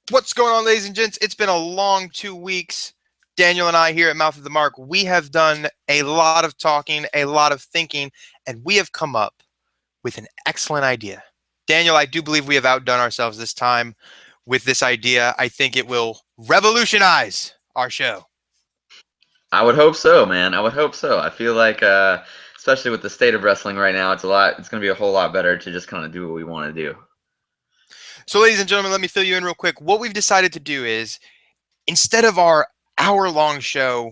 What's going on, ladies and gents? It's been a long 2 weeks. Daniel and I here at Mouth of the Mark, we have done a lot of talking, a lot of thinking, and we have come up with an excellent idea. Daniel, I do believe we have outdone ourselves this time with this idea. I think it will revolutionize our show. I would hope so, man. I would hope so. I feel like, especially with the state of wrestling right now, it's going to be a whole lot better to just kind of do what we want to do. So, ladies and gentlemen, let me fill you in real quick. What we've decided to do is, instead of our hour-long show,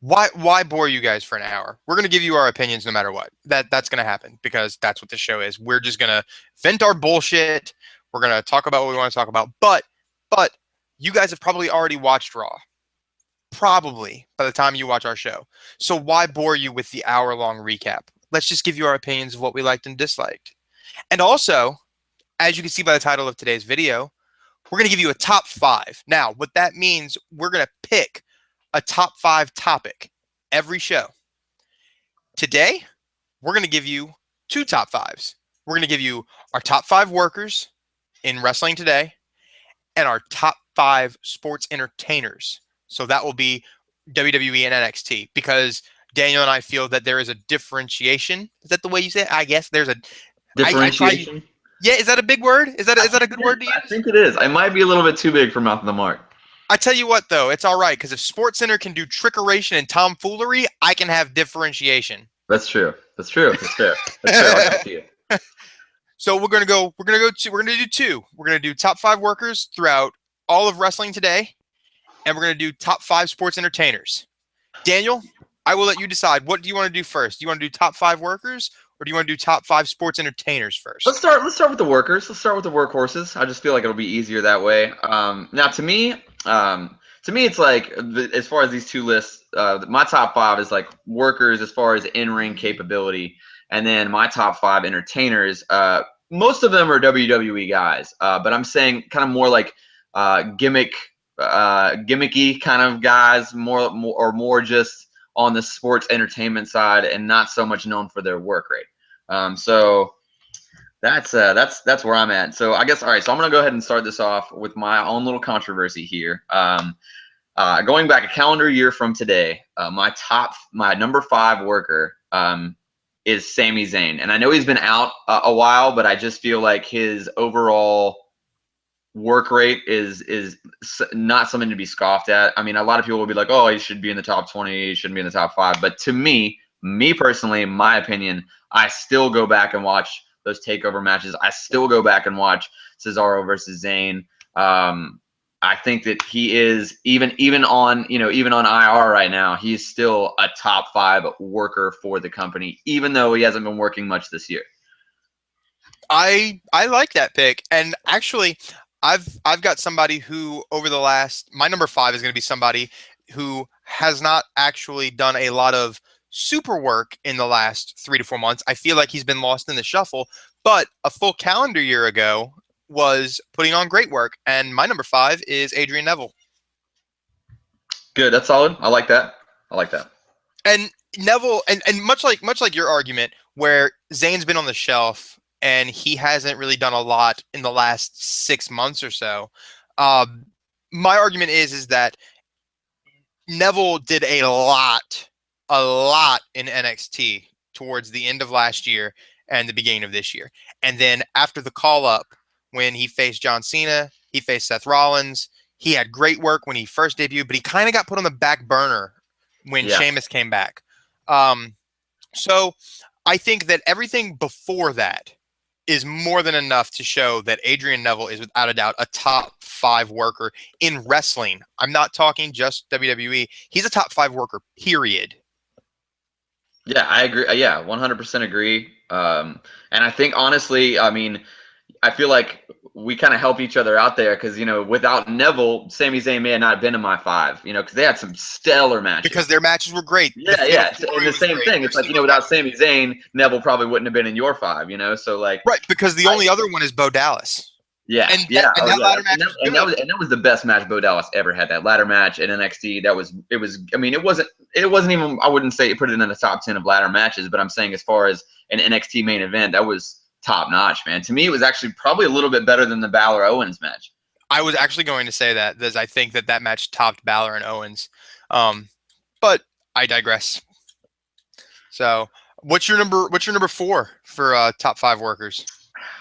why bore you guys for an hour? We're going to give you our opinions no matter what. That's going to happen because that's what this show is. We're just going to vent our bullshit. We're going to talk about what we want to talk about. But you guys have probably already watched Raw. Probably by the time you watch our show. So why bore you with the hour-long recap? Let's just give you our opinions of what we liked and disliked. And also, as you can see by the title of today's video, we're going to give you a top 5. Now, what that means, we're going to pick a top 5 topic every show. Today, we're going to give you 2 top 5s. We're going to give you our top 5 workers in wrestling today and our top 5 sports entertainers. So that will be WWE and NXT, because Daniel and I feel that there is a differentiation. Is that the way you say it? I guess there's a differentiation. Yeah, is that a big word? Is that a good word to use? I think it is. It might be a little bit too big for Mouth of the Mark. I tell you what, though, it's all right, because if SportsCenter can do trickeration and tomfoolery, I can have differentiation. That's true. That's true. That's fair. That's fair. So we're gonna do 2. We're gonna do top 5 workers throughout all of wrestling today, and we're gonna do top 5 sports entertainers. Daniel, I will let you decide. What do you want to do first? Do you want to do top 5 workers, or do you want to do top 5 sports entertainers first? Let's start with the workers. Let's start with the workhorses. I just feel like it'll be easier that way. Now, to me, it's like, as far as these two lists, my top 5 is like workers as far as in-ring capability, and then my top 5 entertainers. Most of them are WWE guys, but I'm saying kind of more like gimmicky kind of guys, more just on the sports entertainment side, and not so much known for their work rate. So that's where I'm at. So I guess, all right, so I'm gonna go ahead and start this off with my own little controversy here. Going back a calendar year from today, my number 5 worker is Sami Zayn, and I know he's been out a while, but I just feel like his overall work rate is not something to be scoffed at. I mean, a lot of people will be like, oh, he should be in the top 20, he shouldn't be in the top 5. But to me personally, my opinion, I still go back and watch those takeover matches. I still go back and watch Cesaro versus Zayn. I think that he is even on IR right now, he's still a top 5 worker for the company, even though he hasn't been working much this year. I like that pick, and actually, I've got somebody who my number 5 is going to be somebody who has not actually done a lot of super work in the last 3 to 4 months. I feel like he's been lost in the shuffle, but a full calendar year ago was putting on great work, and my number 5 is Adrian Neville. Good, that's solid. I like that. And Neville, and much like your argument, where Zayn's been on the shelf and he hasn't really done a lot in the last 6 months or so. My argument is that Neville did a lot in NXT towards the end of last year and the beginning of this year. And then after the call-up, when he faced John Cena, he faced Seth Rollins, he had great work when he first debuted, but he kind of got put on the back burner when Sheamus came back. So I think that everything before that is more than enough to show that Adrian Neville is without a doubt a top 5 worker in wrestling. I'm not talking just WWE. He's a top 5 worker, period. Yeah, I agree. Yeah, 100% agree. And I think, honestly, I mean, I feel like we kind of help each other out there, because, without Neville, Sami Zayn may have not been in my 5, because they had some stellar matches. Because their matches were great. Yeah. And the same thing. It's like, without Sami Zayn, Neville probably wouldn't have been in your 5, so like. Right, because the only other one is Bo Dallas. Yeah, that ladder match that was the best match Bo Dallas ever had. That ladder match in NXT, I mean, it wasn't even, I wouldn't say put it in the top 10 of ladder matches, but I'm saying as far as an NXT main event, that was top notch, man. To me, it was actually probably a little bit better than the Balor Owens match. I was actually going to say that, as I think that match topped Balor and Owens. Um, but I digress. So, what's your number 4 for top 5 workers?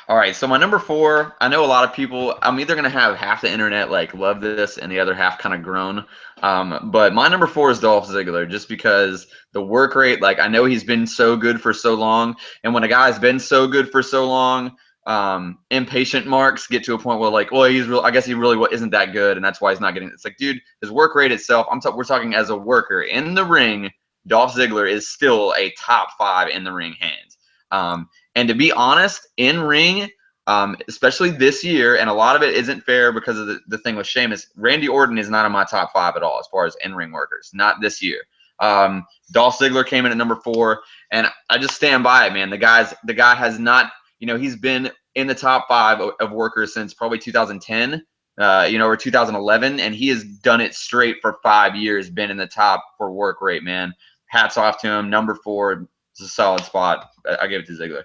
All right, so my number 4, I know a lot of people. I'm either gonna have half the internet like love this and the other half kind of groan. But my number 4 is Dolph Ziggler, just because the work rate. Like I know he's been so good for so long, and when a guy's been so good for so long, impatient marks get to a point where like, well, he's real. I guess he really isn't that good, and that's why he's not getting. It's like, dude, his work rate itself. We're talking as a worker in the ring. Dolph Ziggler is still a top 5 in the ring hands. And to be honest, in ring, especially this year, and a lot of it isn't fair because of the thing with Sheamus, Randy Orton is not in my top 5 at all as far as in ring workers, not this year. Dolph Ziggler came in at number 4, and I just stand by it, man. The guy has not, he's been in the top 5 of workers since probably 2010, or 2011, and he has done it straight for 5 years, been in the top for work rate, man. Hats off to him. Number 4 is a solid spot. I give it to Ziggler.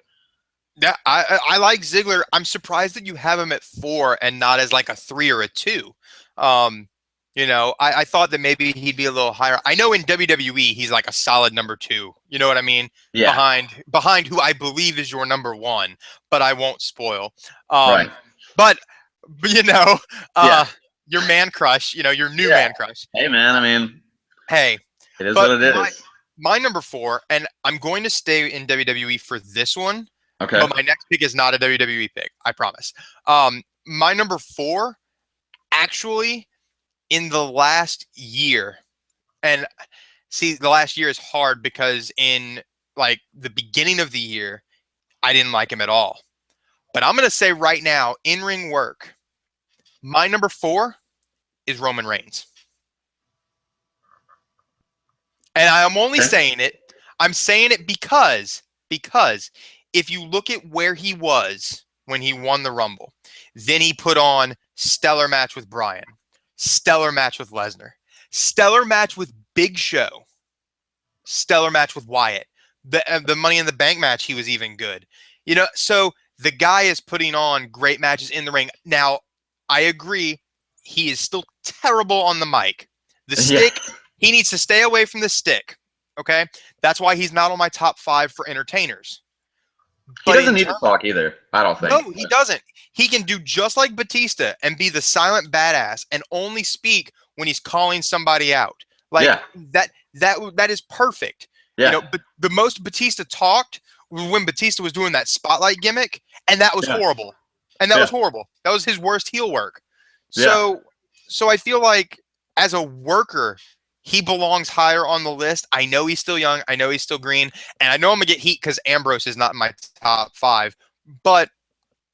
Yeah, I like Ziggler. I'm surprised that you have him at 4 and not as like a 3 or a 2. I thought that maybe he'd be a little higher. I know in WWE he's like a solid number 2. You know what I mean? Yeah. Behind who I believe is your number 1, but I won't spoil. Right. But you know, Yeah. your man crush. Your new Yeah. man crush. Hey, man. I mean, Hey, it is but what it is. my number 4, and I'm going to stay in WWE for this one. Okay. But my next pick is not a WWE pick, I promise. My number 4, actually, in the last year, and see, the last year is hard because in like the beginning of the year, I didn't like him at all. But I'm going to say right now, in-ring work, my number 4 is Roman Reigns. And I'm only Okay. saying it. I'm saying it because if you look at where he was when he won the Rumble, then he put on stellar match with Bryan, stellar match with Lesnar, stellar match with Big Show, stellar match with Wyatt. The Money in the Bank match, he was even good. So the guy is putting on great matches in the ring. Now, I agree, he is still terrible on the mic. The stick, he needs to stay away from the stick. Okay? That's why he's not on my top 5 for entertainers. He But doesn't need to talk either, I don't think. no, he doesn't. He can do just like Batista and be the silent badass and only speak when he's calling somebody out. Like that is perfect. Yeah. But the most Batista talked was when Batista was doing that spotlight gimmick, and that was horrible. And that was horrible. That was his worst heel work. So I feel like as a worker, he belongs higher on the list. I know he's still young. I know he's still green. And I know I'm going to get heat because Ambrose is not in my top 5. But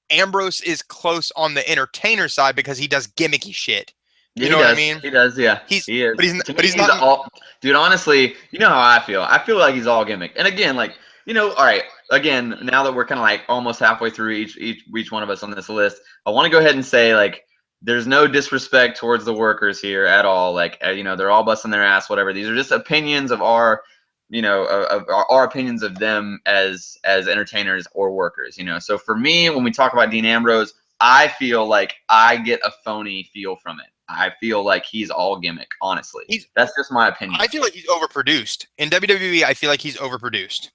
Ambrose is close on the entertainer side because he does gimmicky shit. Yeah, You know what I mean? He does, yeah. He is. But he's not. All, dude, honestly, you know how I feel. I feel like he's all gimmick. And again, like, all right, again, now that we're kind of like almost halfway through each one of us on this list, I want to go ahead and say, like, there's no disrespect towards the workers here at all. Like, they're all busting their ass, whatever. These are just opinions of our, of our opinions of them as entertainers or workers. So for me, when we talk about Dean Ambrose, I feel like I get a phony feel from it. I feel like he's all gimmick, honestly. That's just my opinion. I feel like he's overproduced. In WWE, I feel like he's overproduced.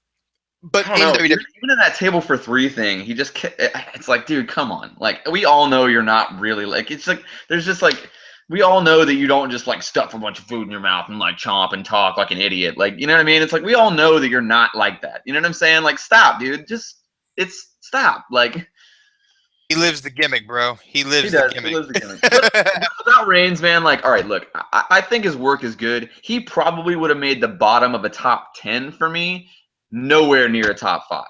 But I don't know. Even in that table for 3 thing, it's like, dude, come on. Like, we all know you're not really like, it's like, there's just like, we all know that you don't just like stuff a bunch of food in your mouth and like chomp and talk like an idiot. Like, you know what I mean? It's like, we all know that you're not like that. You know what I'm saying? Like, stop, dude. Stop. Like, he lives the gimmick, bro. He lives the gimmick. He lives the gimmick. But without Reigns, man, like, all right, look, I think his work is good. He probably would have made the bottom of a top 10 for me. Nowhere near a top 5.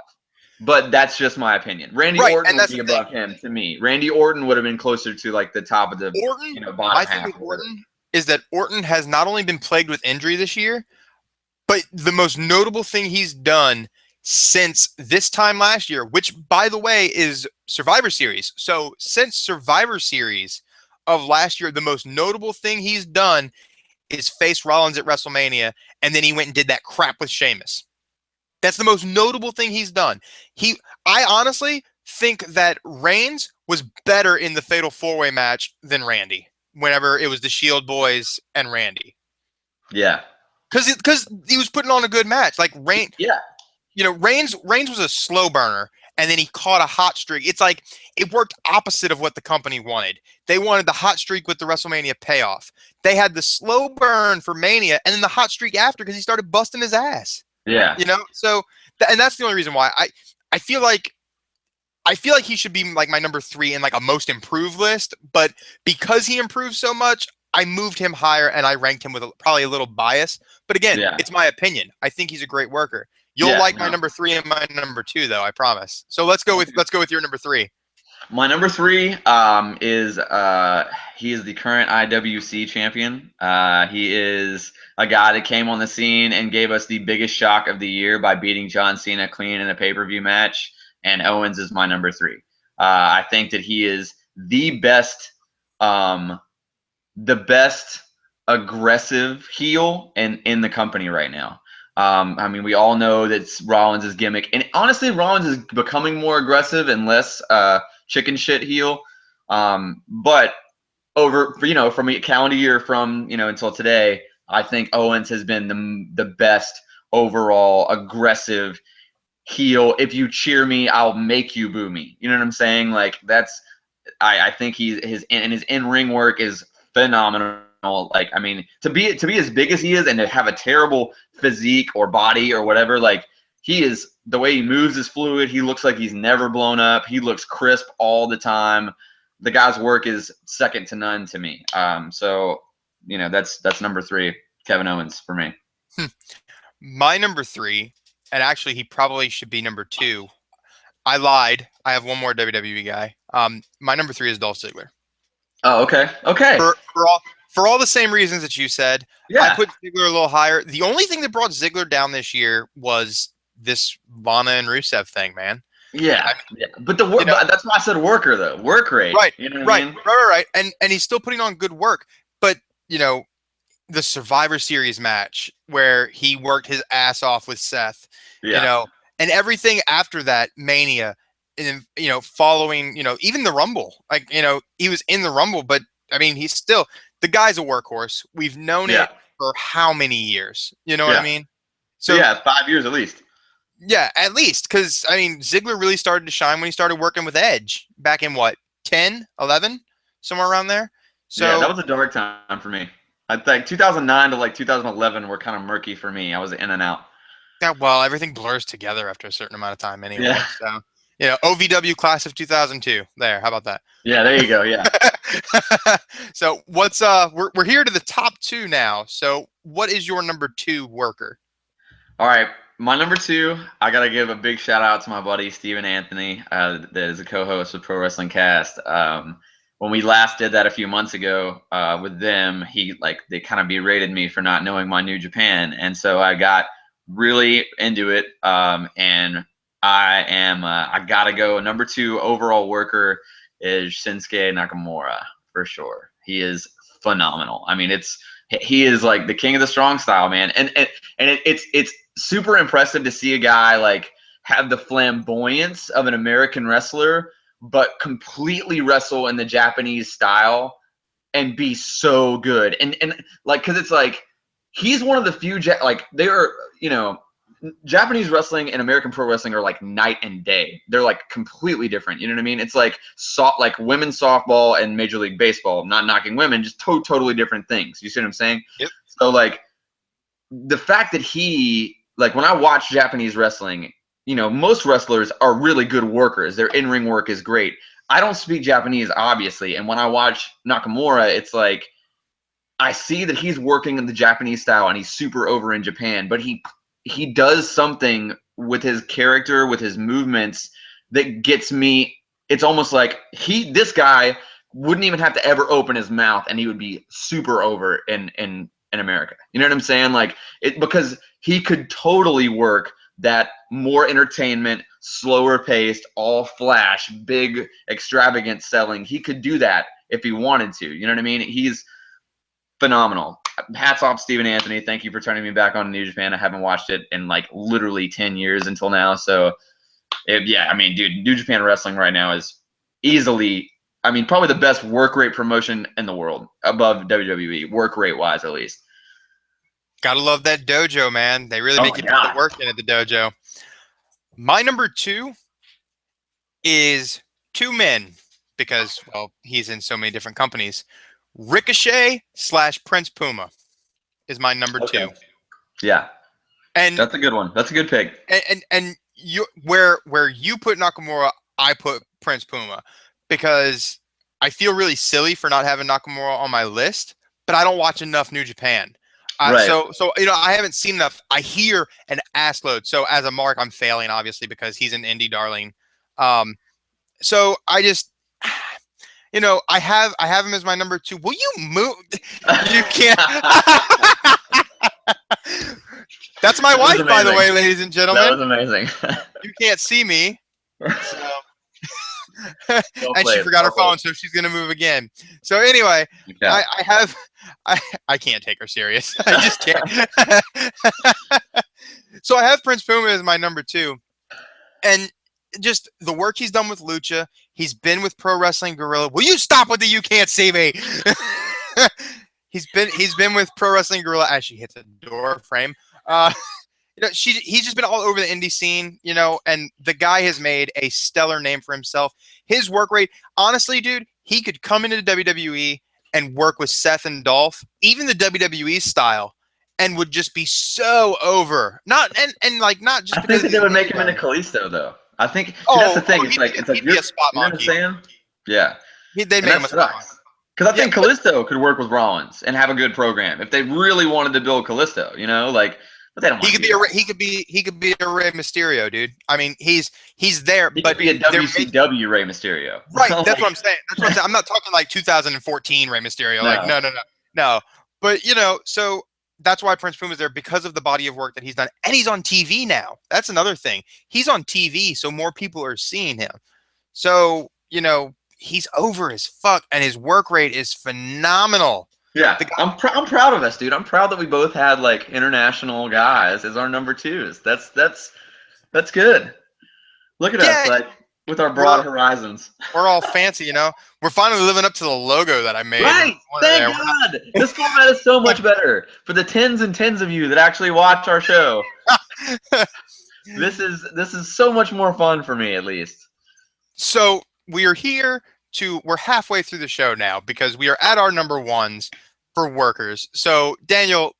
But that's just my opinion. Randy Orton would be above him to me. Randy Orton would have been closer to like the top of the bottom my half. Thing with Orton is that Orton has not only been plagued with injury this year, but the most notable thing he's done since this time last year, which by the way is Survivor Series. So since Survivor Series of last year, the most notable thing he's done is face Rollins at WrestleMania, and then he went and did that crap with Sheamus. That's the most notable thing he's done. I honestly think that Reigns was better in the Fatal 4-Way match than Randy. Whenever it was the Shield Boys and Randy, Yeah. because he was putting on a good match. Like Yeah. Reigns was a slow burner, and then he caught a hot streak. It's like it worked opposite of what the company wanted. They wanted the hot streak with the WrestleMania payoff. They had the slow burn for Mania, and then the hot streak after because he started busting his ass. Yeah. So and that's the only reason why I feel like he should be like my number 3 in like a most improved list, but because he improved so much, I moved him higher and I ranked him with probably a little bias. But again, Yeah. it's my opinion. I think he's a great worker. You'll Yeah. like my No. number 3 and my number 2, though. I promise. So let's go with your number 3. My number 3 is he is the current IWC champion. He is a guy that came on the scene and gave us the biggest shock of the year by beating John Cena clean in a pay-per-view match. And Owens is my number 3. I think that he is the best aggressive heel in the company right now. I mean, we all know that's Rollins' gimmick, and honestly, Rollins is becoming more aggressive and less chicken shit heel. But from a calendar year from until today, I think Owens has been the best overall aggressive heel. If you cheer me, I'll make you boo me. You know what I'm saying? Like I think his in-ring work is phenomenal. Like, I mean, to be as big as he is and to have a terrible physique or body or whatever, like the way he moves is fluid. He looks like he's never blown up. He looks crisp all the time. The guy's work is second to none to me. So that's number 3, Kevin Owens for me. My number 3, and actually he probably should be number 2. I lied. I have one more WWE guy. My number 3 is Dolph Ziggler. Oh, okay. For all the same reasons that you said, Yeah. I put Ziggler a little higher. The only thing that brought Ziggler down this year was this Lana and Rusev thing, man. Yeah. But that's why I said worker though. Work rate. Right. You know what I mean? Right. And he's still putting on good work. But the Survivor Series match where he worked his ass off with Seth, and everything after that, Mania, and following, even the Rumble, like, he was in the Rumble, but I mean, he's still, the guy's a workhorse. We've known it for how many years? You know what I mean? So 5 years at least. Yeah, at least, because I mean, Ziggler really started to shine when he started working with Edge back in 10, 11, somewhere around there. So yeah, that was a dark time for me. I think 2009 to like 2011 were kind of murky for me. I was in and out. Yeah, well, everything blurs together after a certain amount of time anyway. Yeah. So, OVW class of 2002. There, how about that? Yeah, there you go. Yeah. So what's we're here to the top 2 now. So what is your number 2 worker? All right. My number 2, I got to give a big shout out to my buddy, Steven Anthony, that is a co-host with Pro Wrestling Cast. When we last did that a few months ago with them, they kind of berated me for not knowing my New Japan. And so I got really into it. And I got to go. Number 2 overall worker is Shinsuke Nakamura for sure. He is phenomenal. I mean, he is like the king of the strong style, man. And it's super impressive to see a guy like have the flamboyance of an American wrestler, but completely wrestle in the Japanese style and be so good. And like, cause it's like, he's one of the few, Japanese wrestling and American pro wrestling are like night and day. They're like completely different. You know what I mean? It's like like women's softball and Major League Baseball, not knocking women, just totally different things. You see what I'm saying? Yep. So like the fact that when I watch Japanese wrestling, most wrestlers are really good workers. Their in-ring work is great. I don't speak Japanese, obviously. And when I watch Nakamura, it's like I see that he's working in the Japanese style and he's super over in Japan, but he does something with his character, with his movements that gets me. It's almost like this guy wouldn't even have to ever open his mouth and he would be super over in America. You know what I'm saying? Like because he could totally work that more entertainment, slower paced, all flash, big, extravagant selling. He could do that if he wanted to. You know what I mean? He's phenomenal. Hats off to Stephen Anthony. Thank you for turning me back on New Japan. I haven't watched it in like literally 10 years until now. So, I mean, dude, New Japan Wrestling right now is easily, I mean, probably the best work rate promotion in the world, above WWE, work rate wise at least. Gotta love that dojo, man. They really Oh make my you put the God. work in at the dojo. My number 2 is 2 men because, well, he's in so many different companies. Ricochet / Prince Puma is my number 2. Okay. Yeah, And that's a good one. That's a good pick. and you where you put Nakamura, I put Prince Puma because I feel really silly for not having Nakamura on my list, but I don't watch enough New Japan. Right. So I haven't seen enough. I hear an ass load. So as a mark, I'm failing obviously because he's an indie darling. So I just I have him as my number 2. Will you move? You can't. That's my wife, by the way, ladies and That gentlemen. was amazing. You can't see me. So. Well And played, she forgot her well phone, so she's gonna move again. So anyway, Yeah. I can't take her serious. I just can't. So I have Prince Puma as my number 2, and just the work he's done with Lucha. He's been with Pro Wrestling Guerrilla. Will you stop with the "you can't see me"? He's been with Pro Wrestling Guerrilla as she hits a door frame. He's just been all over the indie scene, and the guy has made a stellar name for himself. His work rate, honestly, dude, he could come into WWE and work with Seth and Dolph, even the WWE style, and would just be so over. Not just I because think he's they would an make indie him into guy. Kalisto though. I think that's the thing. It's like he'd be a spot you monkey. understand? Yeah, They'd and make that him a spot monkey. sucks. Because I Yeah, think Kalisto could work with Rollins and have a good program if they really wanted to build Kalisto. But they don't want he to could do be that. he could be a Rey Mysterio, dude. I mean, he's there, He but could be a they're making WCW Rey Mysterio. right. That's what I'm saying. I'm not talking like 2014 Rey Mysterio. Like No. no. But so that's why Prince Puma's there because of the body of work that he's done, and he's on TV now. That's another thing. He's on TV, so more people are seeing him. So he's over as fuck, and his work rate is phenomenal. Yeah, I'm proud of us, dude. I'm proud that we both had like international guys as our number 2s. That's good. Look at us, Yeah, like with our broad horizons. we're all fancy, We're finally living up to the logo that I made. Right. Thank God. This format is so much better for the tens and tens of you that actually watch our show. This is so much more fun for me, at least. So we're halfway through the show now because we are at our number 1s for workers. So Daniel,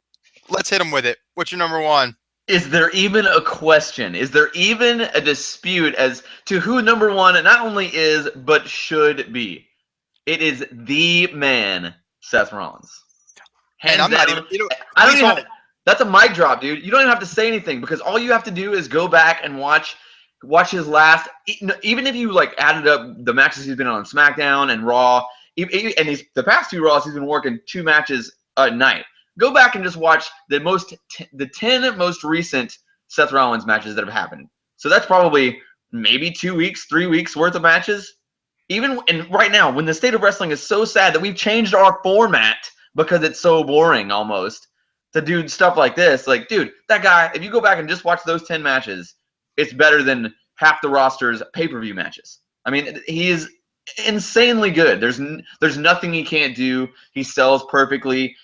let's hit them with it. What's your number 1? Is there even a question? Is there even a dispute as to who number 1 not only is, but should be? It is the man, Seth Rollins. Hands I'm down. not even, I don't even that's a mic drop, dude. You don't even have to say anything because all you have to do is go back and watch his last. Even if you like added up the matches he's been on SmackDown and Raw, and the past 2 Raws he's been working 2 matches a night. Go back and just watch the 10 most recent Seth Rollins matches that have happened. So that's probably maybe 2 weeks, 3 weeks worth of matches. And right now, when the state of wrestling is so sad that we've changed our format because it's so boring almost to do stuff like this. Like, dude, that guy, if you go back and just watch those 10 matches, it's better than half the roster's pay-per-view matches. I mean, he is insanely good. There's nothing he can't do. He sells perfectly.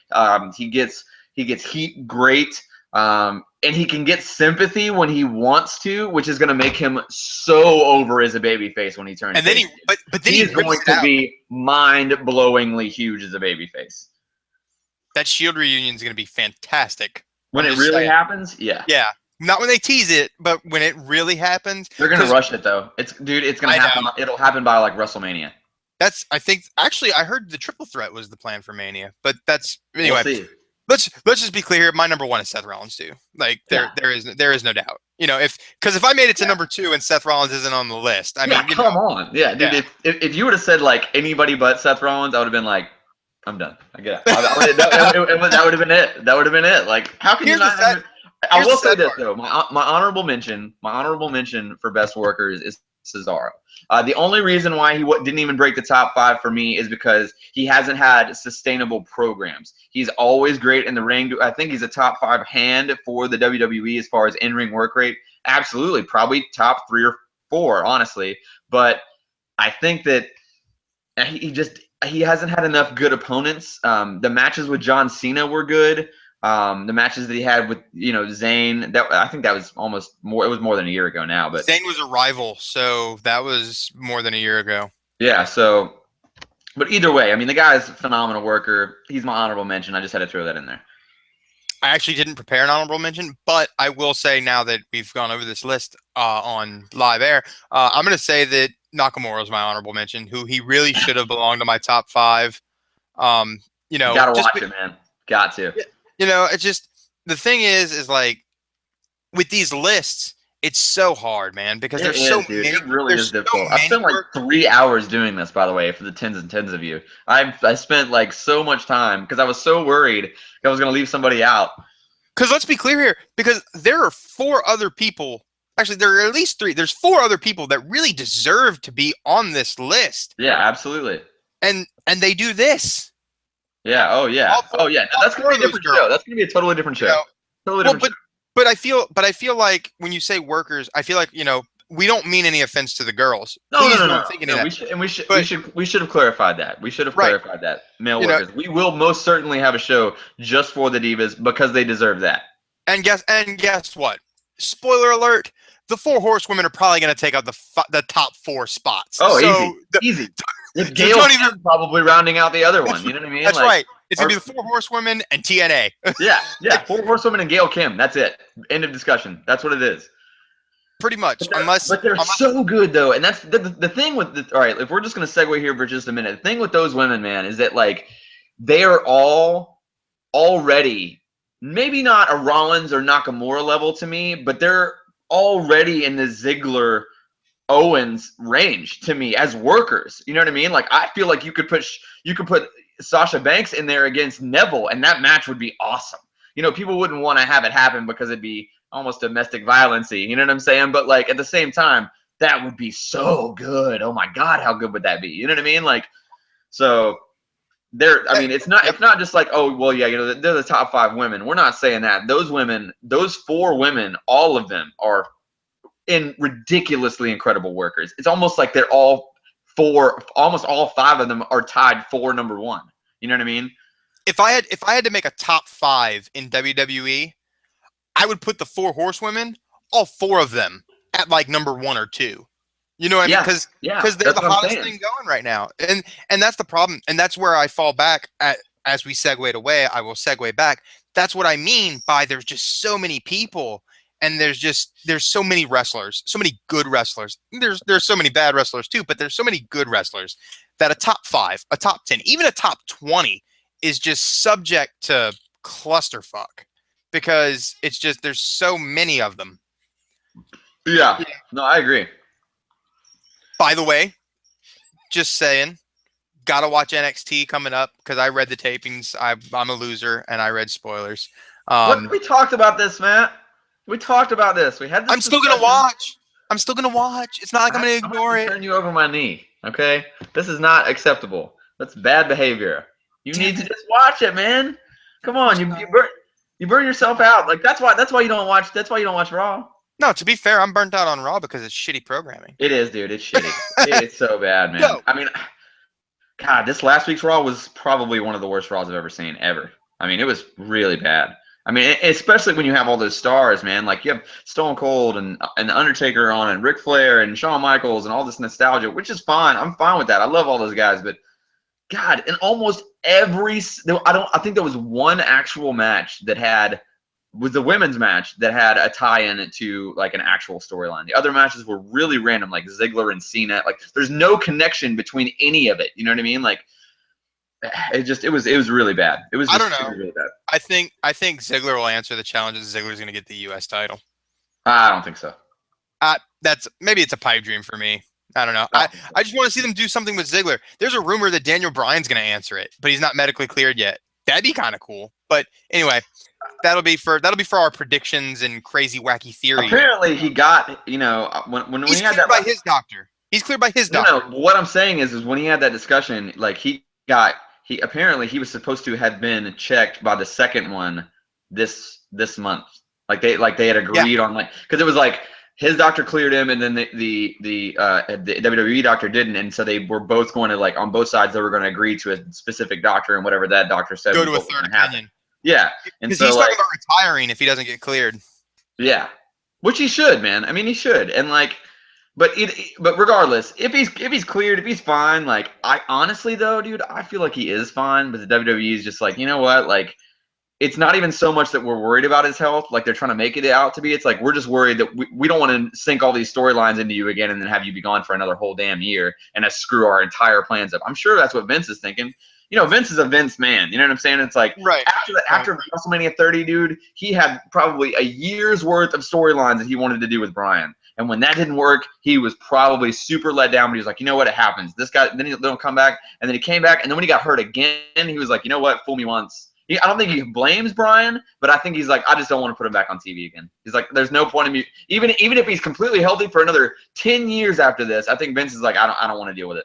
He gets heat great. And he can get sympathy when he wants to, which is going to make him so over as a babyface when he turns. And then he is going to be mind-blowingly huge as a babyface. That Shield reunion is going to be fantastic. When it really happens, yeah. Yeah. Not when they tease it, but when it really happens. They're going to rush it, though. It's going to happen. It'll happen by, like, WrestleMania. I think, actually, I heard the triple threat was the plan for Mania. But that's, anyway. We'll see. Let's just be clear. My number 1 is Seth Rollins, too. Like, there is no doubt. Because if I made it to number 2 and Seth Rollins isn't on the list, I mean, come on. Yeah, dude, yeah. If you would have said, like, anybody but Seth Rollins, I would have been like, I'm done. I get it. That would have been it. That would have been it. Like, how can you not? I will say this though. My honorable mention for best workers is Cesaro. The only reason why he didn't even break the top 5 for me is because he hasn't had sustainable programs. He's always great in the ring. I think he's a top 5 hand for the WWE as far as in-ring work rate. Absolutely, probably top 3 or 4, honestly. But I think that he hasn't had enough good opponents. The matches with John Cena were good. The matches that he had with Zayn, that I think that was almost more. It was more than a year ago now, but Zayn was a rival, so that was more than a year ago. yeah. So, but either way, I mean, the guy's a phenomenal worker. He's my honorable mention. I just had to throw that in there. I actually didn't prepare an honorable mention, but I will say now that we've gone over this list on live air, I'm going to say that Nakamura is my honorable mention, who he really should have belonged to my top 5. You gotta watch it, man. Got to. It's just the thing is like with these lists, it's so hard, man, because It there's is, so dude. many. It really There's is so difficult. I've many spent like 3 hours doing this, by the way, for the tens and tens of you. I spent like so much time because I was so worried I was gonna leave somebody out. Because let's be clear here, because there are 4 other people. Actually, there are at least 3. There's 4 other people that really deserve to be on this list. Yeah, absolutely. And they do this. Yeah. Oh yeah. Oh yeah. No, that's gonna be a different show. That's gonna be a totally different show. Totally different show. But I feel like when you say workers, I feel like we don't mean any offense to the girls. No. We should have clarified that. We should have clarified that. Male workers. We will most certainly have a show just for the divas because they deserve that. And guess what? Spoiler alert: the 4 horsewomen are probably going to take out the top 4 spots. Oh, so easy. If Gail probably rounding out the other one. You know what I mean? That's right. It's going to be the 4 horsewomen and TNA. Yeah. 4 horsewomen and Gail Kim. That's it. End of discussion. That's what it is. Pretty much. But they're so good, though. And that's the thing with all right, if we're just going to segue here for just a minute. The thing with those women, man, is that, like, they are all already, maybe not a Rollins or Nakamura level to me, but they're already in the Ziggler Owens range to me as workers. You know what I mean? Like, I feel like you could put Sasha Banks in there against Neville, and that match would be awesome. People wouldn't want to have it happen because it'd be almost domestic violence-y. You know what I'm saying? But, like, at the same time, that would be so good. Oh my God, how good would that be? You know what I mean? Like, so I mean, it's not just like, oh, well, yeah, they're the top 5 women. We're not saying that. Those women, those 4 women, all of them are in ridiculously incredible workers. It's almost like they're all 4, almost all 5 of them are tied for number 1. You know what I mean? If I had to make a top 5 in WWE, I would put the 4 horsewomen, all 4 of them, at like number 1 or 2. You know what I mean? Because they're the hottest thing going right now, and that's the problem, and that's where I fall back at. As we segued away, I will segue back. That's what I mean by there's just so many people, and there's so many wrestlers, so many good wrestlers. There's so many bad wrestlers too, but there's so many good wrestlers that a top 5, a top 10, even a top 20 is just subject to clusterfuck because it's just there's so many of them. Yeah. No, I agree. By the way, just saying, gotta watch NXT coming up because I read the tapings. I'm a loser and I read spoilers. We talked about this, Matt. We talked about this. We had this. I'm still gonna watch. It's not like I'm gonna ignore it. Turn you over my knee, okay? This is not acceptable. That's bad behavior. You need to just watch it, man. Come on, you burn yourself out. Like that's why you don't watch. That's why you don't watch Raw. No, to be fair, I'm burnt out on Raw because it's shitty programming. It is, dude. It's shitty. It's so bad, man. Yo. I mean, God, this last week's Raw was probably one of the worst Raws I've ever seen, ever. I mean, it was really bad. I mean, especially when you have all those stars, man. Like, you have Stone Cold and The Undertaker on and Ric Flair and Shawn Michaels and all this nostalgia, which is fine. I'm fine with that. I love all those guys. But, God, in almost every – I think there was one actual match that was the women's match that had a tie-in to, like, an actual storyline. The other matches were really random, like Ziggler and Cena. Like, there's no connection between any of it. You know what I mean? Like, it was really bad. It was just, I don't know. Really bad. I think Ziggler will answer the challenges. Ziggler's going to get the U.S. title. I don't think so. Maybe it's a pipe dream for me. I don't know. I just want to see them do something with Ziggler. There's a rumor that Daniel Bryan's going to answer it, but he's not medically cleared yet. That'd be kind of cool. But anyway, that'll be for our predictions and crazy wacky theory. Apparently, he got when he's he had cleared by his doctor. He's cleared by his doctor. No, what I'm saying is when he had that discussion, like he apparently he was supposed to have been checked by the second one this month. Like they had agreed on, like, because it was like his doctor cleared him, and then the WWE doctor didn't, and so they were both going to, like, on both sides, they were going to agree to a specific doctor, and whatever that doctor said Go was to a what was third going to happen. opinion. Yeah, and Because so he's talking like, about retiring if he doesn't get cleared. yeah, which he should, man. I mean, he should, and like, but regardless, if he's cleared, if he's fine, like, I honestly though, dude, I feel like he is fine, but the WWE is just like, you know what, like, it's not even so much that we're worried about his health, like they're trying to make it out to be. It's like we're just worried that we don't want to sink all these storylines into you again and then have you be gone for another whole damn year and screw our entire plans up. I'm sure that's what Vince is thinking. You know, Vince is a Vince man. You know what I'm saying? It's like Right. after WrestleMania 30, dude, he had probably a year's worth of storylines that he wanted to do with Bryan. And when that didn't work, he was probably super let down. But he was like, you know what? It happens. This guy, then he'll come back. And then he came back. And then when he got hurt again, he was like, you know what? Fool me once. I don't think he blames Bryan, but I think he's like, I just don't want to put him back on TV again. He's like, there's no point in me, even if he's completely healthy for another 10 years after this. I think Vince is like, I don't want to deal with it.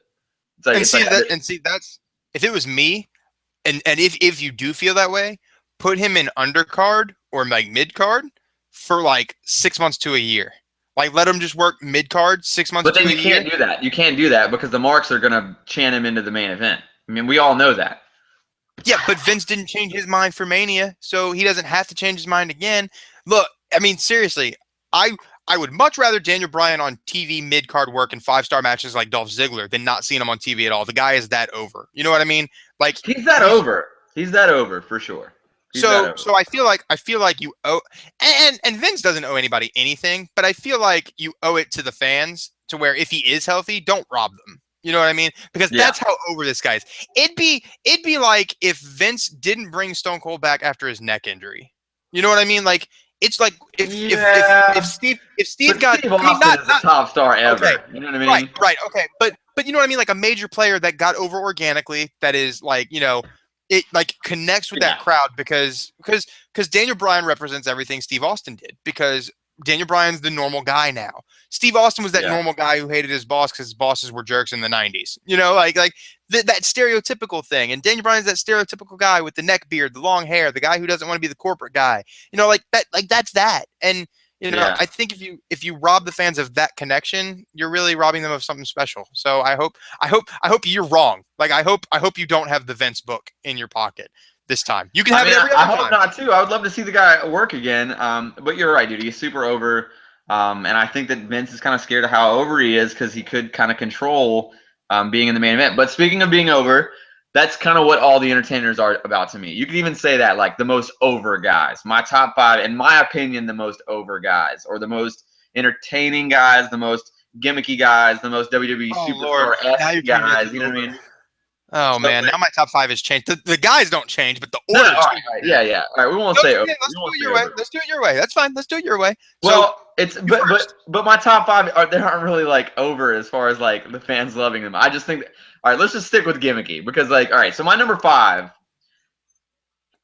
It's like, That's if it was me, and if you do feel that way, put him in undercard or like mid card for like 6 months to a year. Like let him just work mid card 6 months but to then a you year. can't do that. You can't do that because the marks are gonna chant him into the main event. I mean, we all know that. Yeah, but Vince didn't change his mind for Mania, so he doesn't have to change his mind again. Look, I mean, seriously, I would much rather Daniel Bryan on TV mid card work in 5-star matches like Dolph Ziggler than not seeing him on TV at all. The guy is that over. You know what I mean? Like He's that over. He's that over for sure. He's that over. So I feel like you owe and Vince doesn't owe anybody anything, but I feel like you owe it to the fans to where if he is healthy, don't rob them. You know what I mean? Because that's how over this guy is. It'd be like if Vince didn't bring Stone Cold back after his neck injury. You know what I mean? Like it's like if Steve got Steve Austin not is the top star ever. Okay, You know what I mean? right, okay, but you know what I mean? Like a major player that got over organically, that is like, you know, it like connects with that crowd because Daniel Bryan represents everything Steve Austin did, because Daniel Bryan's the normal guy now. Steve Austin was that normal guy who hated his boss because his bosses were jerks in the 90s. You know, like that stereotypical thing. And Daniel Bryan's that stereotypical guy with the neck beard, the long hair, the guy who doesn't want to be the corporate guy. You know, like that's that. And you know, I think if you rob the fans of that connection, you're really robbing them of something special. So I hope you're wrong. Like I hope you don't have the Vince book in your pocket this time. You can have it every other time. I hope not too. I would love to see the guy work again. But you're right, dude. He's super over. And I think that Vince is kind of scared of how over he is because he could kind of control being in the main event. But speaking of being over, that's kind of what all the entertainers are about to me. You could even say that, like, the most over guys. My top 5, in my opinion, the most over guys, or the most entertaining guys, the most gimmicky guys, the most WWE superstar-esque guys. You know what I mean? Oh man, now my top 5 has changed. The guys don't change, but the order. Yeah. All right, we won't say over. Let's do it your way. Let's do it your way. That's fine. Let's do it your way. Well, it's but my top 5 they aren't really like over as far as like the fans loving them. I just think all right, let's just stick with gimmicky because like all right, so my number 5.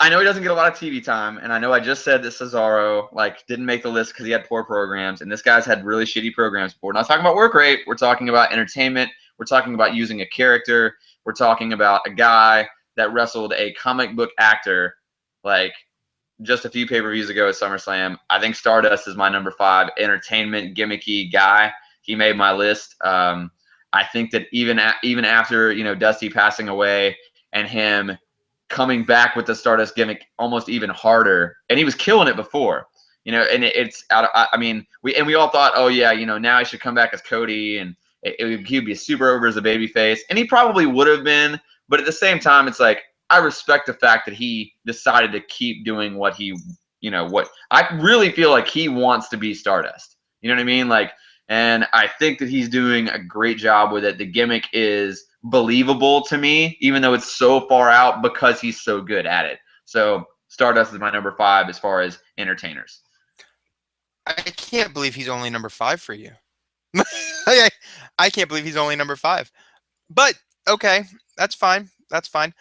I know he doesn't get a lot of TV time, and I know I just said that Cesaro like didn't make the list because he had poor programs, and this guy's had really shitty programs before. We're not talking about work rate. We're talking about entertainment. We're talking about using a character. We're talking about a guy that wrestled a comic book actor like just a few pay-per-views ago at SummerSlam. I think Stardust is my number 5 entertainment gimmicky guy. He made my list. I think that even after, you know, Dusty passing away and him coming back with the Stardust gimmick almost even harder, and he was killing it before, you know, and it's out. I mean, we all thought, oh yeah, you know, now he should come back as Cody, and he'd be super over as a babyface, and he probably would have been. But at the same time, it's like I respect the fact that he decided to keep doing what he, you know, what I really feel like he wants to be Stardust. You know what I mean? Like, and I think that he's doing a great job with it. The gimmick is believable to me, even though it's so far out because he's so good at it. So Stardust is my number 5 as far as entertainers. I can't believe he's only number 5 for you. I can't believe he's only number 5. But okay, that's fine. That's fine.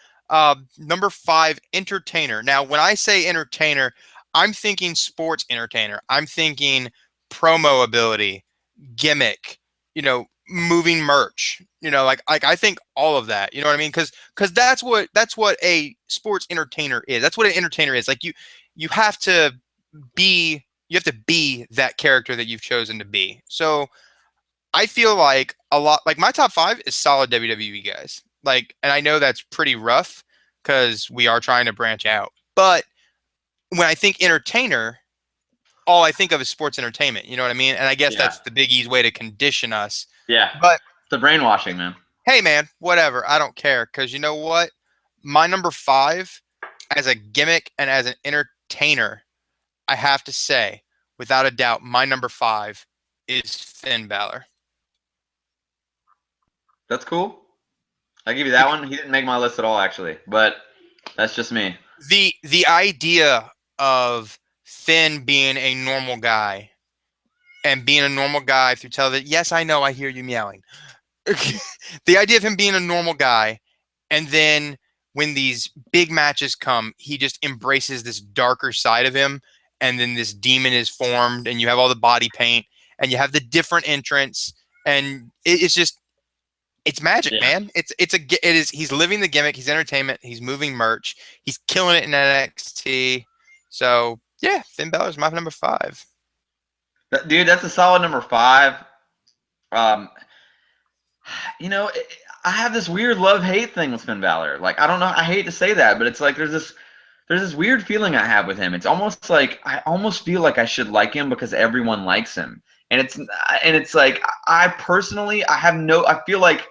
Number 5, entertainer. Now, when I say entertainer, I'm thinking sports entertainer. I'm thinking promo ability, gimmick, you know, moving merch, you know, like I think all of that, you know what I mean? Because that's what a sports entertainer is. That's what an entertainer is. Like you have to be You have to be that character that you've chosen to be. So I feel like a lot, like my top five is solid WWE guys. Like, and I know that's pretty rough because we are trying to branch out. But when I think entertainer, all I think of is sports entertainment. You know what I mean? And I guess Yeah. that's the Big E's way to condition us. Yeah. But The brainwashing, man. hey, man, whatever. I don't care because you know what? My number five, as a gimmick and as an entertainer, I have to say, without a doubt, my number five is Finn Balor. That's cool. I give you that one. He didn't make my list at all, actually, but that's just me. The idea of Finn being a normal guy and being a normal guy through television. Yes, I know. I hear you meowing. The idea of him being a normal guy, and then when these big matches come, he just embraces this darker side of him, and then this demon is formed, and you have all the body paint, and you have the different entrance, and it's just it's magic, Yeah. man. It is. He's living the gimmick. He's entertainment. He's moving merch. He's killing it in NXT. So yeah, Finn Balor's my number five. Dude, that's a solid number five. Um, I have this weird love-hate thing with Finn Balor. Like, I don't know. I hate to say that, but it's like there's this weird feeling I have with him. It's almost like I almost feel like I should like him because everyone likes him. And it's like I personally I feel like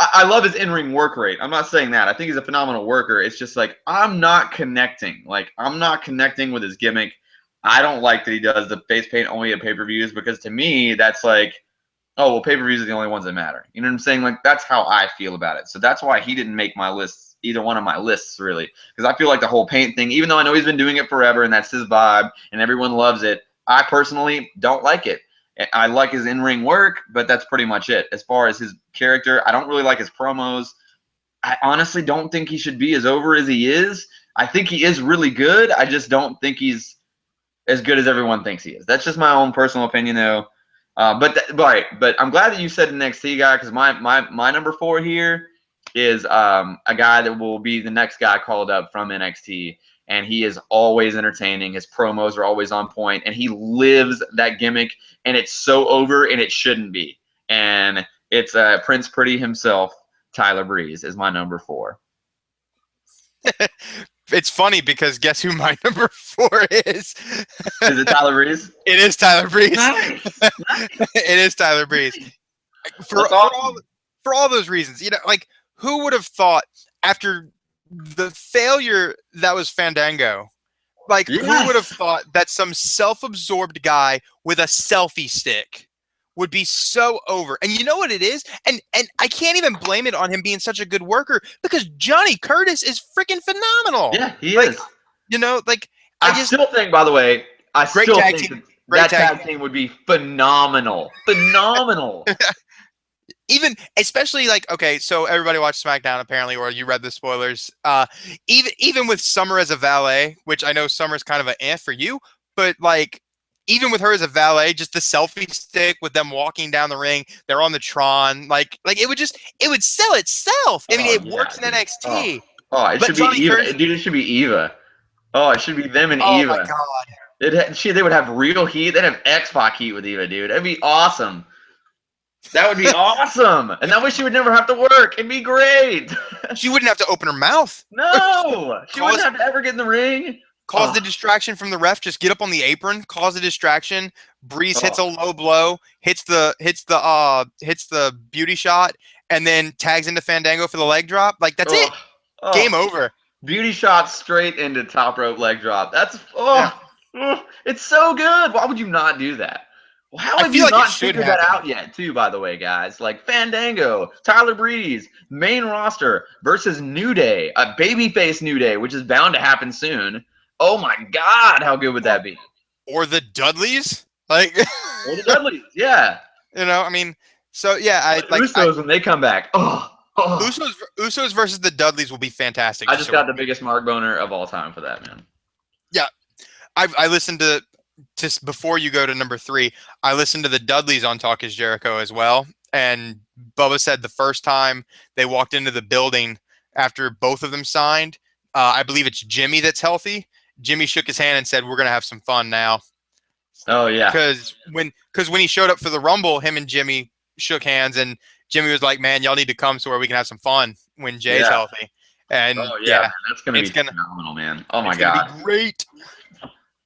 I love his in-ring work rate. I'm not saying that. I think he's a phenomenal worker. It's just like I'm not connecting. Like I'm not connecting with his gimmick. I don't like that he does the face paint only at pay-per-views because to me that's like, oh well, pay-per-views are the only ones that matter. You know what I'm saying? Like that's how I feel about it. So that's why he didn't make my list, either one of my lists really, because I feel like the whole paint thing, even though I know he's been doing it forever and that's his vibe and everyone loves it, I personally don't like it. I like his in-ring work, but that's pretty much it. As far as his character, I don't really like his promos. I honestly don't think he should be as over as he is. I think he is really good. I just don't think he's as good as everyone thinks he is. That's just my own personal opinion, though. But I'm glad that you said an NXT guy because my number four here is a guy that will be the next guy called up from NXT, and he is always entertaining. His promos are always on point, and he lives that gimmick, and it's so over, and it shouldn't be. And it's Prince Pretty himself, Tyler Breeze, is my number four. It's funny because guess who my number four is? Is it Tyler Breeze? It is Tyler Breeze. Nice. It is Tyler Breeze. For all those reasons, like who would have thought after the failure that was Fandango, like who would have thought that some self-absorbed guy with a selfie stick would be so over? And you know what it is? And I can't even blame it on him being such a good worker because Johnny Curtis is freaking phenomenal. Yeah, he is. I still think, by the way, that tag team would be phenomenal. Phenomenal. Even, especially like, okay, so everybody watched SmackDown apparently, or you read the spoilers. Even with Summer as a valet, which I know Summer's kind of an for you, but like, even with her as a valet, just the selfie stick with them walking down the ring, they're on the Tron, like it would sell itself. I mean, it works in NXT. It should be Eva. Dude, it should be Eva. Oh, it should be them and Eva. Oh my god. They would have real heat. They'd have X-Pac heat with Eva, dude. That'd be awesome. That would be awesome. And that way she would never have to work. It'd be great. She wouldn't have to open her mouth. No. She wouldn't have to ever get in the ring. Cause the distraction from the ref. Just get up on the apron. Cause a distraction. Breeze hits a low blow. Hits the beauty shot, and then tags into Fandango for the leg drop. Like that's it. Game over. Beauty shot straight into top rope leg drop. That's it's so good. Why would you not do that? Well, how have you not figured that out yet, too, by the way, guys? Like Fandango, Tyler Breeze, main roster versus New Day, a babyface New Day, which is bound to happen soon. Oh, my God, how good would that be? Or the Dudleys? Or the Dudleys, yeah. I mean, so, yeah. Usos when they come back. Usos versus the Dudleys will be fantastic. I just got the biggest Mark boner of all time for that, man. Yeah. I listened to before you go to number three, I listened to the Dudleys on Talk is Jericho as well. And Bubba said the first time they walked into the building after both of them signed, I believe it's Jimmy that's healthy. Jimmy shook his hand and said, "We're going to have some fun now." Oh yeah. Because when he showed up for the Rumble, him and Jimmy shook hands, and Jimmy was like, "Man, y'all need to come so where we can have some fun when Jay's Yeah. healthy." And Oh yeah, man. yeah, That's gonna be it's gonna phenomenal, man. Oh my it's gonna be god. great.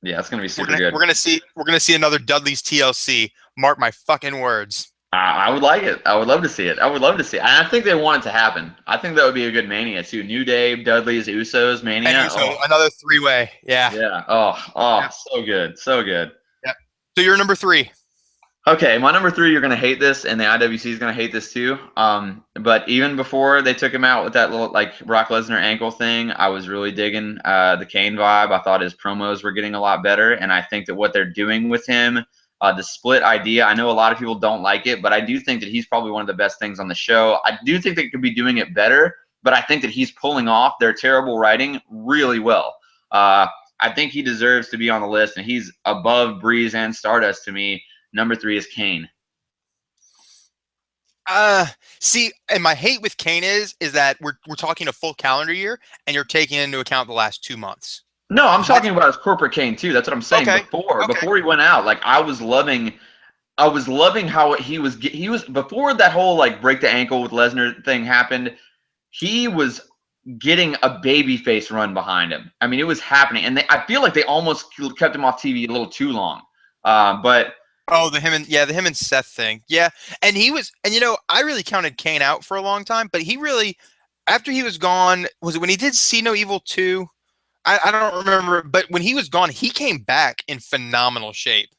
Yeah, it's gonna be We're super gonna good. we're gonna see we're gonna see another Dudley's TLC. Mark my fucking words. I would like it. I would love to see it. I would love to see it. And I think they want it to happen. I think that would be a good Mania too. New Day, Dudley's, Usos, And Mania. so Oh another three-way. Yeah. yeah. Oh, Yep. so good, so good. Yep. So you're number three. Okay, my number three, you're gonna hate this, and the IWC is gonna hate this too. But even before they took him out with that little like Brock Lesnar ankle thing, I was really digging the Kane vibe. I thought his promos were getting a lot better, and I think that what they're doing with him, the split idea, I know a lot of people don't like it, but I do think that he's probably one of the best things on the show. I do think they could be doing it better, but I think that he's pulling off their terrible writing really well. I think he deserves to be on the list, and he's above Breeze and Stardust to me. Number three is Kane. See, and my hate with Kane is that we're talking a full calendar year, and you're taking into account the last 2 months. No, I'm That's talking about his corporate Kane too. That's what I'm saying. okay. Okay. Before he went out, like I was loving how he was before that whole like break the ankle with Lesnar thing happened. He was getting a babyface run behind him. I mean, it was happening, and I feel like they almost kept him off TV a little too long. But Oh, the him and Seth thing. Yeah. And I really counted Kane out for a long time, but he really, after he was gone, was it when he did See No Evil 2? I don't remember, but when he was gone, he came back in phenomenal shape.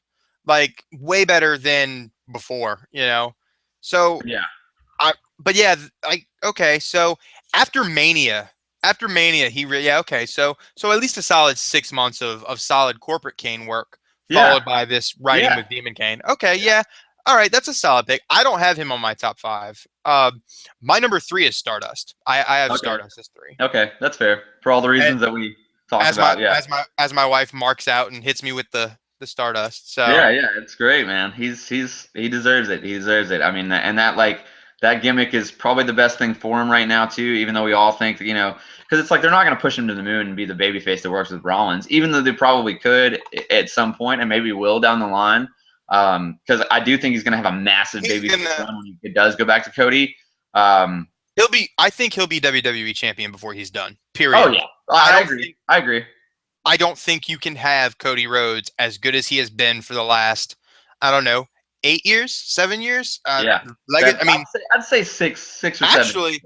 Like way better than before. So yeah, but yeah, okay, so after Mania, okay, so at least a solid 6 months of solid corporate Kane work, yeah, followed by this writing yeah, with Demon Kane. Okay, yeah, all right, that's a solid pick. I don't have him on my top five. My number three is Stardust. I have okay, Stardust as three, okay, that's fair for all the and reasons that we talked as my about. Yeah. as my as my wife marks out and hits me with the Stardust. So Yeah, yeah, it's great, man. He deserves it. He deserves it. I mean, and that gimmick is probably the best thing for him right now too. Even though we all think that because it's like they're not going to push him to the moon and be the babyface that works with Rollins, even though they probably could at some point and maybe will down the line. Because I do think he's going to have a massive he's babyface gonna run when he does go back to Cody. Um, I think he'll be WWE champion before he's done. oh Period. yeah, I I don't agree. think I agree. I don't think you can have Cody Rhodes as good as he has been for the last, I don't know, 8 years, 7 years. Yeah, I mean, I'd say six or 7. actually,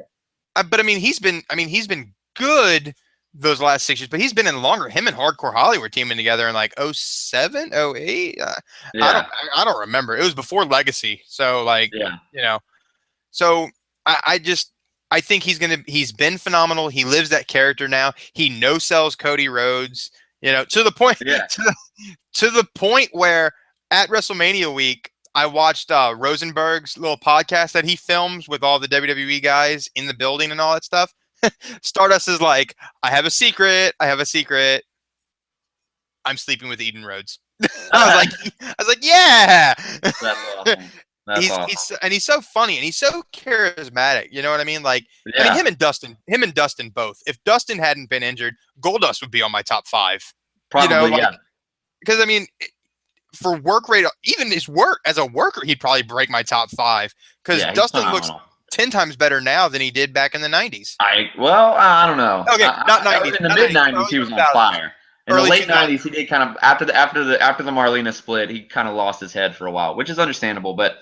but I mean, he's been good those last 6 years, but he's been in longer. Him and Hardcore Holly were teaming together in like '07, '08. Yeah, I don't remember. It was before Legacy, so like, yeah, you know, so I think he's been phenomenal. He lives that character now. He no sells Cody Rhodes, to the point yeah. to the point where at WrestleMania week I watched Rosenberg's little podcast that he films with all the WWE guys in the building and all that stuff. Stardust is like, I have a secret. I'm sleeping with Eden Rhodes. I was like, yeah. That's awesome. That's awesome. He's so funny and he's so charismatic. You know what I mean? Like, I mean, Yeah, him and Dustin both. If Dustin hadn't been injured, Goldust would be on my top five. probably. Like, Yeah, because I mean, for work rate, even his work as a worker, he'd probably break my top five. Because yeah. He's Dustin looks phenomenal. 10 times better now than he did back in the '90s. I don't know. Okay, not '90s. In the Not mid 90s. '90s, Early he was on 2000s. fire. In the Early late 2000s. '90s, he did kind of after the Marlena split, he kind of lost his head for a while, which is understandable. But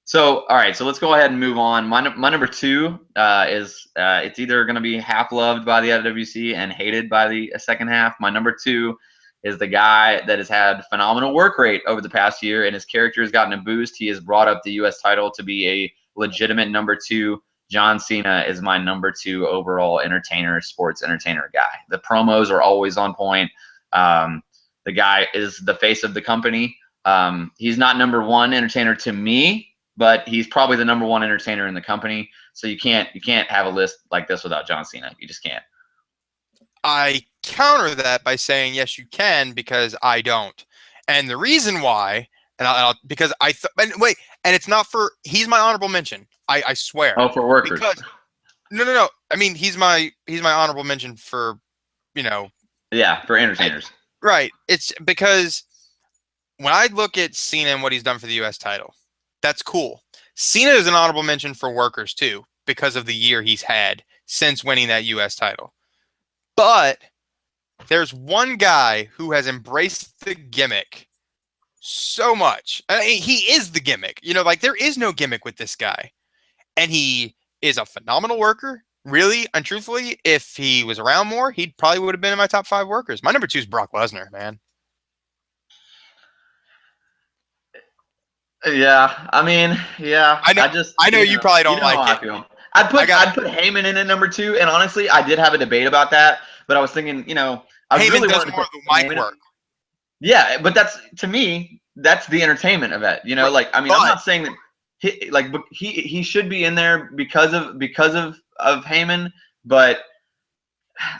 so all right, so let's go ahead and move on. My number two is it's either going to be half loved by the IWC and hated by the second half. My number two is the guy that has had phenomenal work rate over the past year, and his character has gotten a boost. He has brought up the U.S. title to be a legitimate number two. John Cena is my number two overall sports entertainer guy. The promos are always on point. The guy is the face of the company. He's not number one entertainer to me, but he's probably the number one entertainer in the company. So you can't have a list like this without John Cena. You just can't. I counter that by saying yes, you can, because I don't, and the reason why, because and it's not for he's my honorable mention. I swear. Oh, for workers. Because no. I mean, he's my honorable mention for, Yeah, for entertainers. right. It's because when I look at Cena and what he's done for the U.S. title, that's cool. Cena is an honorable mention for workers too because of the year he's had since winning that U.S. title. But there's one guy who has embraced the gimmick so much. I mean, he is the gimmick. Like there is no gimmick with this guy. And he is a phenomenal worker. Really, and truthfully, if he was around more, he probably would have been in my top 5 workers. My number 2 is Brock Lesnar, man. Yeah, I mean, yeah. I know, I just, I know you probably you don't know how like I it. feel. I'd I put got I'd put Heyman in at number 2, and honestly, I did have a debate about that, but I was thinking, I Heyman really does wanted to more put of the mic Heyman. work, Yeah, but that's to me, that's the entertainment of it. right? Like I mean, I'm But not saying that he should be in there because of Heyman, but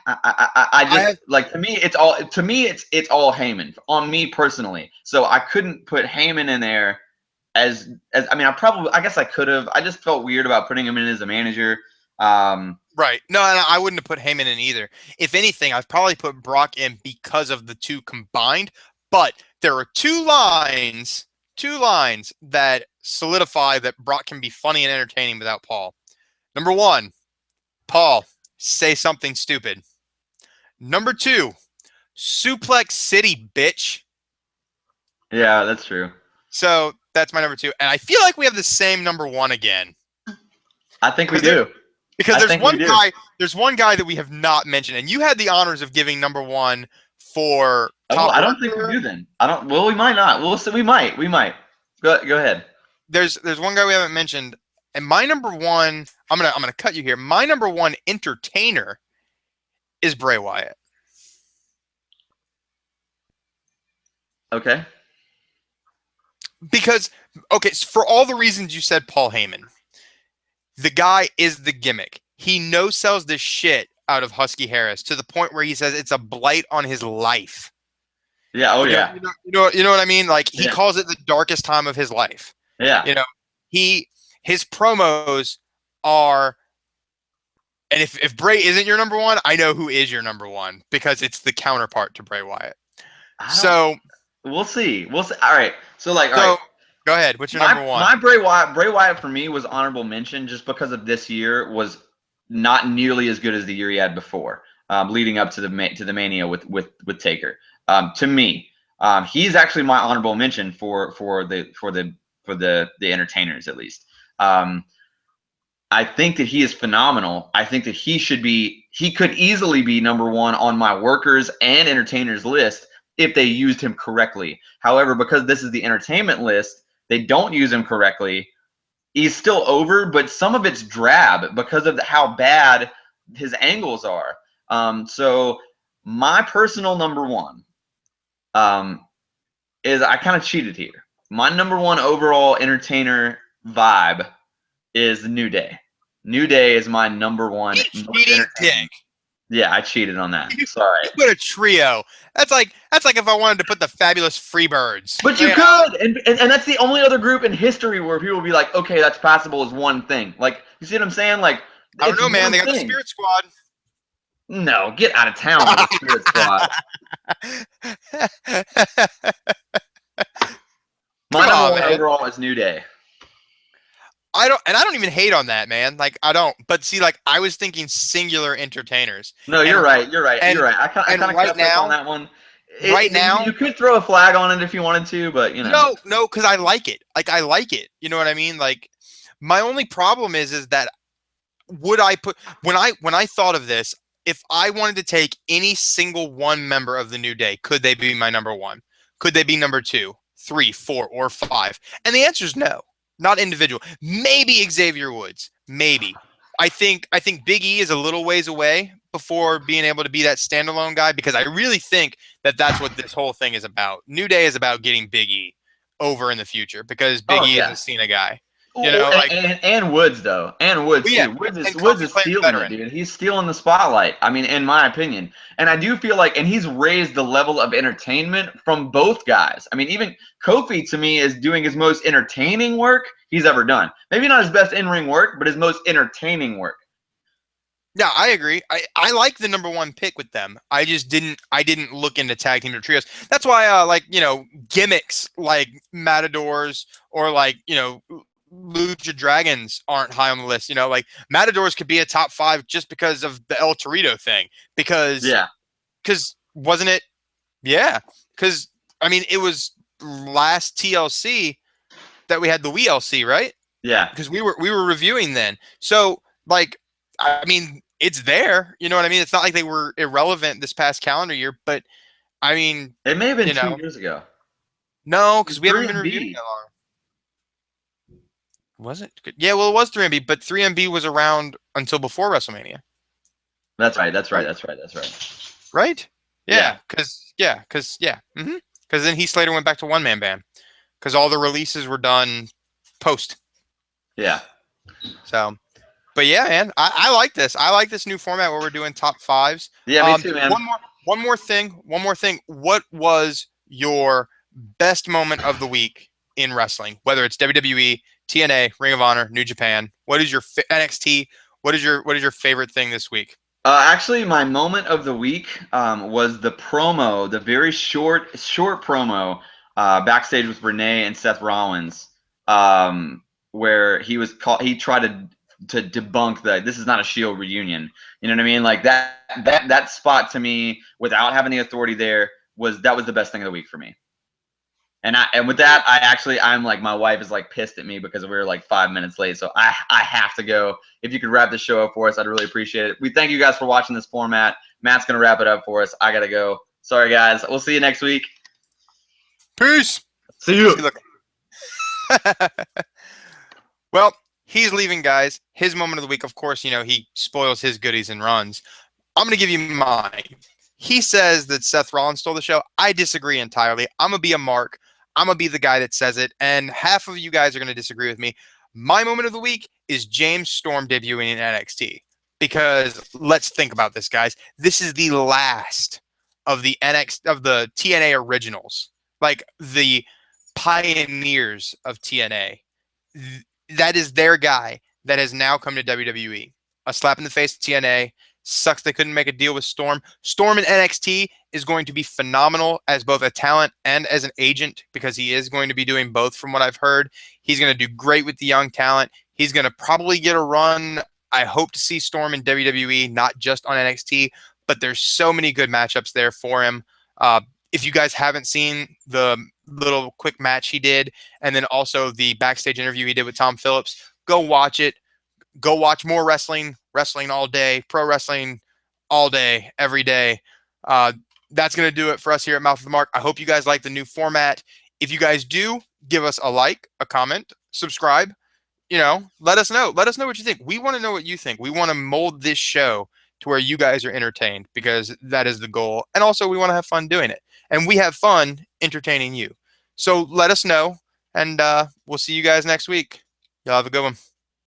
I I just have like it's all Heyman on me personally. So I couldn't put Heyman in there as I mean I guess I could have. I just felt weird about putting him in as a manager. right. No, and I wouldn't have put Heyman in either. If anything, I've probably put Brock in because of the two combined. But there are two lines that solidify that Brock can be funny and entertaining without Paul. Number 1, Paul, say something stupid. Number 2, Suplex City, bitch. yeah, that's true. So that's my number 2, and I feel like we have the same number 1 again I think we because there, do. because I there's think we one do. guy, that we have not mentioned, and you had the honors of giving number 1 for Oh, top I don't think we worker. do then. I don't. Well, we might not. We'll see. We might. We might. Go ahead. There's one guy we haven't mentioned, and my number 1. I'm gonna cut you here. My number 1 entertainer is Bray Wyatt. Okay. Because okay, for all the reasons you said, Paul Heyman, the guy is the gimmick. He no sells the shit out of Husky Harris to the point where he says it's a blight on his life. Yeah. Oh You know, yeah. you know, you know, you know what I mean? Like he Yeah. calls it the darkest time of his life. Yeah. You know, his promos are, and if Bray isn't your number 1, I know who is your number 1 because it's the counterpart to Bray Wyatt. I don't. So, We'll see. We'll see. All right. So like, all right. so go ahead. What's your My number 1? my Bray Wyatt for me was honorable mention just because of this year was not nearly as good as the year he had before, leading up to the Mania with Taker. To me, he's actually my honorable mention for the entertainers at least. I think that he is phenomenal. I think that he could easily be number 1 on my workers and entertainers list if they used him correctly. However, because this is the entertainment list, they don't use him correctly. He's still over, but some of it's drab because of how bad his angles are. So my personal number 1 is I kind of cheated here. My number 1 overall entertainer vibe is New Day. New Day is my number 1 You most cheating entertaining. dick. Yeah, I cheated on that. You Sorry. put a trio. That's like if I wanted to put the Fabulous Freebirds. But you could, and that's the only other group in history where people will be like, okay, that's passable as one thing. Like, you see what I'm saying? Like, I don't it's know, man. one They got the thing. Spirit Squad. No, get out of town with the Spirit Squad. My Come number on, 1 man. overall is New Day. I don't even hate on that, man. Like I don't. But see, like I was thinking singular entertainers. No, And you're right. You're right. and You're right. I kind of right kept up on now, that one. right now, You could throw a flag on it if you wanted to, but no, because I like it. Like I like it. You know what I mean? Like my only problem is that would I put when I thought of this, if I wanted to take any single one member of the New Day, could they be my number 1? Could they be number 2, 3, 4, or 5? And the answer is no, not individual. Maybe Xavier Woods, maybe. I think Big E is a little ways away before being able to be that standalone guy because I really think that that's what this whole thing is about. New Day is about getting Big E over in the future because Big oh E is yeah. a Cena guy. You Ooh, know, like and Woods though, and Woods but yeah, too. and Woods Kofi is playing stealing it, veteran. dude. He's stealing the spotlight. I mean, in my opinion, and I do feel like, and he's raised the level of entertainment from both guys. I mean, even Kofi to me is doing his most entertaining work he's ever done. Maybe not his best in-ring work, but his most entertaining work. Yeah, I agree. I like the number one pick with them. I didn't look into tag team or trios. That's why like, gimmicks like Matadors or like, Lucha Dragons aren't high on the list. Like Matadors could be a top five just because of the El Torito thing. Because Yeah, because wasn't it? Yeah. Because I mean it was last TLC that we had the WLC, right? yeah. Because we were reviewing then. So like, I mean, it's there. You know what I mean? It's not like they were irrelevant this past calendar year, but I mean, It may have been you two know, years ago. no, It was because we haven't three been and reviewing B. that long. Was it? Yeah, well, it was 3MB, but 3MB was around until before WrestleMania, That's right. That's right. right? That's right. That's right. Right? Yeah, Because then Heath Slater went back to one man band because all the releases were done post. yeah, So, but yeah, man, I like this. I like this new format where we're doing top fives. yeah. Me too, man. One more thing. What was your best moment of the week in wrestling? Whether it's WWE, TNA, Ring of Honor, New Japan. What is your NXT? What is your favorite thing this week? Actually, my moment of the week was the promo, the very short promo backstage with Renee and Seth Rollins, where he tried to debunk that this is not a Shield reunion. You know what I mean? Like that spot to me, without having the authority there, was the best thing of the week for me. And with that, I'm like, my wife is like pissed at me because we were like 5 minutes late. So I have to go. If you could wrap the show up for us, I'd really appreciate it. We thank you guys for watching this format. Matt's gonna wrap it up for us. I gotta go. Sorry guys. We'll see you next week. Peace. See See you. you later. Well, he's leaving, guys. His moment of the week, of course, he spoils his goodies and runs. I'm going to give you mine. He says that Seth Rollins stole the show. I disagree entirely. I'm going to be a mark. I'm going to be the guy that says it. And half of you guys are going to disagree with me. My moment of the week is James Storm debuting in NXT. Because let's think about this, guys. This is the last of the TNA originals, like the pioneers of TNA. That is their guy that has now come to WWE. A slap in the face to TNA. Sucks they couldn't make a deal with Storm. Storm in NXT is going to be phenomenal as both a talent and as an agent because he is going to be doing both from what I've heard. He's going to do great with the young talent. He's going to probably get a run. I hope to see Storm in WWE, not just on NXT, but there's so many good matchups there for him. If you guys haven't seen the little quick match he did, and then also the backstage interview he did with Tom Phillips, go watch it. Go watch more wrestling all day, pro wrestling all day, every day. That's going to do it for us here at Mouth of the Mark. I hope you guys like the new format. If you guys do, give us a like, a comment, subscribe. Let us know. Let us know what you think. We want to know what you think. We want to mold this show to where you guys are entertained because that is the goal. And also, we want to have fun doing it. And we have fun entertaining you. So let us know, and we'll see you guys next week. Y'all have a good one.